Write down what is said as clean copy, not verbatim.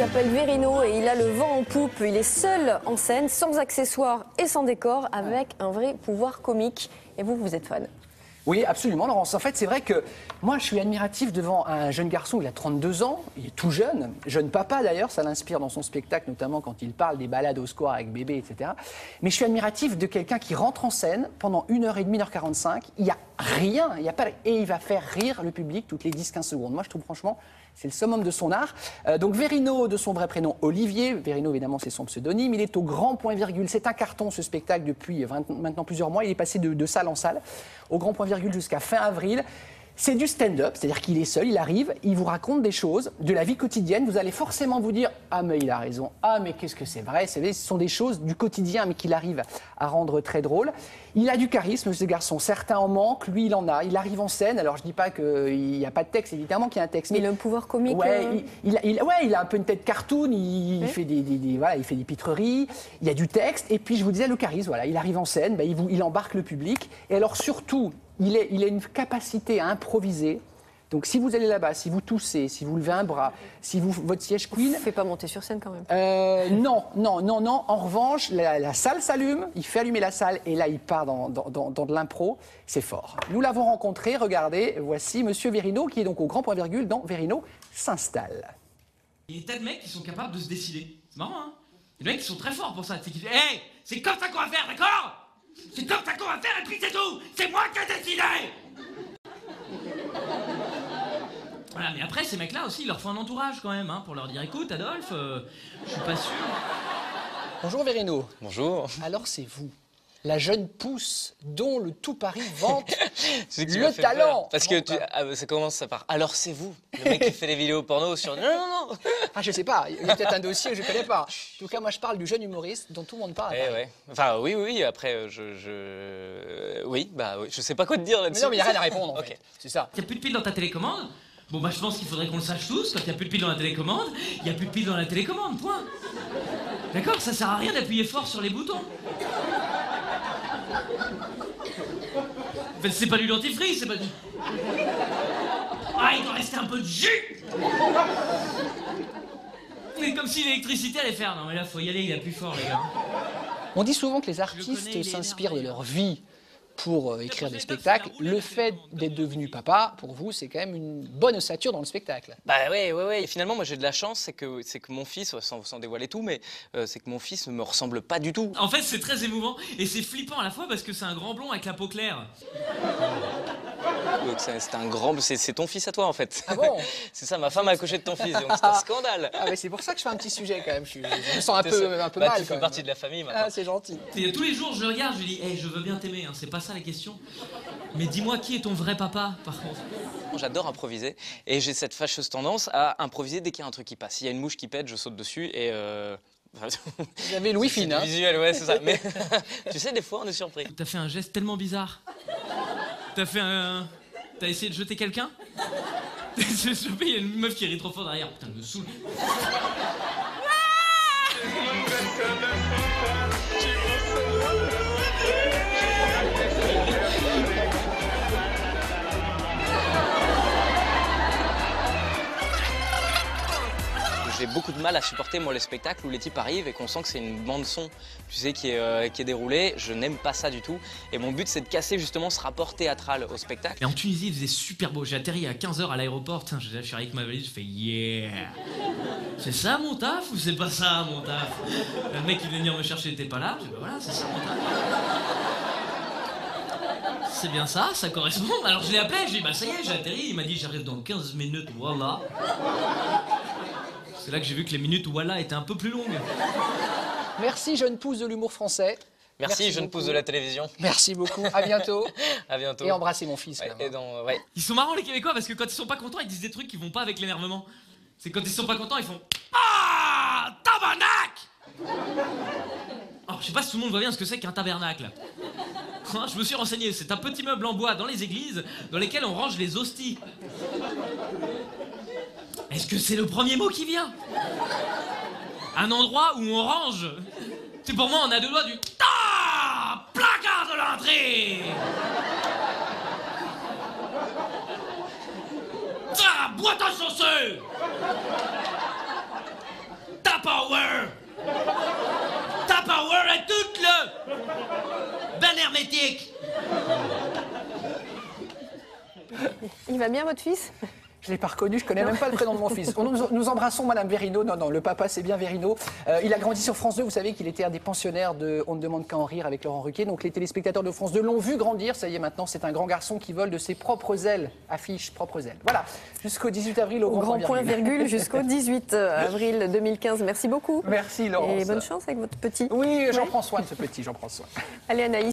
s'appelle Verino et il a le vent en poupe. Il est seul en scène, sans accessoires et sans décor, avec un vrai pouvoir comique. Et vous, vous êtes fan? Oui, absolument, Laurence. En fait, c'est vrai que moi, je suis admiratif devant un jeune garçon. Il a 32 ans, il est tout jeune papa d'ailleurs. Ça l'inspire dans son spectacle, notamment quand il parle des balades au square avec bébé, etc. Mais je suis admiratif de quelqu'un qui rentre en scène pendant 1h30, 1h45. Il n'y a rien, il y a pas, et il va faire rire le public toutes les 10-15 secondes. Moi, je trouve franchement, c'est le summum de son art. Donc Verino, de son vrai prénom Olivier. Verino, évidemment, c'est son pseudonyme. Il est au grand point virgule. C'est un carton, ce spectacle, depuis maintenant plusieurs mois. Il est passé de salle en salle, au grand point virgule jusqu'à fin avril. C'est du stand-up, c'est-à-dire qu'il est seul, il arrive, il vous raconte des choses de la vie quotidienne. Vous allez forcément vous dire « Ah, mais il a raison. Ah, mais qu'est-ce que c'est vrai ?» Ce sont des choses du quotidien, mais qu'il arrive à rendre très drôle. Il a du charisme, ce garçon. Certains en manquent, lui, il en a. Il arrive en scène. Alors, je ne dis pas qu'il n'y a pas de texte, évidemment qu'il y a un texte. Mais il a un pouvoir comique. Ouais, il a un peu une tête cartoon, il fait des pitreries, il y a du texte. Et puis, je vous disais, le charisme, voilà, il arrive en scène, il embarque le public. Et alors, surtout, il a une capacité à improviser. Donc, si vous allez là-bas, si vous toussez, si vous levez un bras, si votre siège queen... Ne fait pas monter sur scène quand même. Non. En revanche, la salle s'allume, il fait allumer la salle et là, il part dans de l'impro. C'est fort. Nous l'avons rencontré, regardez, voici Monsieur Verino qui est donc au grand point virgule dans Verino s'installe. Il y a des tas de mecs qui sont capables de se décider. C'est marrant, hein? Il y a des mecs qui sont très forts pour ça. Hey, c'est comme ça qu'on va faire, d'accord? C'est comme ça qu'on va faire et puis c'est tout! C'est moi qui ai décidé! Voilà, mais après, ces mecs-là aussi, il leur faut un entourage quand même, hein, pour leur dire écoute, Adolphe, je suis pas sûr. Bonjour Verino. Bonjour. Alors c'est vous, la jeune pousse dont le tout Paris vante le talent. Parce que ça commence par alors c'est vous, le mec qui fait les vidéos porno sur. Non. Ah, je sais pas, il y a peut-être un dossier que je connais pas. En tout cas, moi je parle du jeune humoriste dont tout le monde parle. Ouais. Enfin, oui, après, oui, je sais pas quoi te dire là-dessus. Mais non, mais il n'y a rien à répondre, en fait. C'est ça. Il n'y a plus de piles dans ta télécommande? Bon, bah, je pense qu'il faudrait qu'on le sache tous. Quand il n'y a plus de piles dans la télécommande, il n'y a plus de piles dans la télécommande, point. D'accord? Ça sert à rien d'appuyer fort sur les boutons. En fait, c'est pas du dentifrice, c'est pas du... Ah, il doit rester un peu de jus! C'est comme si l'électricité allait faire. Non, mais là, faut y aller, il a plus fort, les gars. On dit souvent que les artistes s'inspirent de leur vie pour écrire des spectacles. Le fait d'être devenu papa, pour vous, c'est quand même une bonne ossature dans le spectacle. Bah ouais. Et finalement, moi j'ai de la chance, c'est que mon fils, sans dévoiler tout, mais c'est que mon fils ne me ressemble pas du tout. En fait, c'est très émouvant et c'est flippant à la fois parce que c'est un grand blond avec la peau claire. C'est un grand... C'est ton fils à toi, en fait. Ah bon? C'est ça, ma femme a accouché de ton fils, donc c'est un scandale. Ah mais c'est pour ça que je fais un petit sujet, quand même. Je me sens un peu mal, Tu fais partie de la famille, maintenant. Ah, c'est gentil. Et tous les jours, je le regarde, je lui dis hey, je veux bien t'aimer, hein, c'est pas ça la question. Mais dis-moi qui est ton vrai papa, par contre? J'adore improviser et j'ai cette fâcheuse tendance à improviser dès qu'il y a un truc qui passe. S'il y a une mouche qui pète, je saute dessus et... Vous avez Louis Fine, hein? Visuel, ouais, c'est ça. Mais tu sais, des fois, on est surpris. T'as fait un geste tellement bizarre. T'as essayé de jeter quelqu'un? Il y a une meuf qui rit trop fort derrière. Putain, elle me saoule. J'ai beaucoup de mal à supporter, moi, les spectacles où les types arrivent et qu'on sent que c'est une bande-son, tu sais, qui est déroulée. Je n'aime pas ça du tout. Et mon but, c'est de casser justement ce rapport théâtral au spectacle. Et en Tunisie, il faisait super beau. J'ai atterri à 15h à l'aéroport. Je suis avec ma valise, je fais yeah. C'est ça mon taf ou c'est pas ça mon taf? Le mec qui venait venir me chercher n'était pas là. Je dis bah voilà, c'est ça mon taf. C'est bien ça, ça correspond. Alors je l'ai appelé, je lui ai dit bah ça y est, j'ai atterri. Il m'a dit j'arrive dans 15 minutes, voilà. C'est là que j'ai vu que les minutes voilà étaient un peu plus longues. Merci, jeune pousse de l'humour français. Merci jeune pousse de la télévision. Merci beaucoup, à bientôt. À bientôt. Et embrassez mon fils. Ouais, Ils sont marrants les Québécois parce que quand ils sont pas contents, ils disent des trucs qui vont pas avec l'énervement. C'est quand ils sont pas contents, ils font ah tabarnak. Alors je sais pas si tout le monde voit bien ce que c'est qu'un tabernacle. Hein, je me suis renseigné, c'est un petit meuble en bois dans les églises dans lesquels on range les hosties. Est-ce que c'est le premier mot qui vient? Un endroit où on range. C'est pour moi, on a deux doigts du placard de l'entrée. Boîte à chaussures. Tupperware. Tupperware est toute le ben hermétique. Il va bien, votre fils? Je ne l'ai pas reconnu, je ne connais même pas le prénom de mon fils. Nous embrassons Madame Verino. Non, le papa, c'est bien Verino. Il a grandi sur France 2. Vous savez qu'il était un des pensionnaires de On ne demande qu'à en rire avec Laurent Ruquier. Donc les téléspectateurs de France 2 l'ont vu grandir. Ça y est, maintenant, c'est un grand garçon qui vole de ses propres ailes. Affiche propres ailes. Voilà, jusqu'au 18 avril au Grand point virgule jusqu'au 18 avril 2015. Merci beaucoup. Merci Laurence. Et bonne chance avec votre petit. Oui, j'en prends soin de ce petit, j'en prends soin. Allez, Anaïs.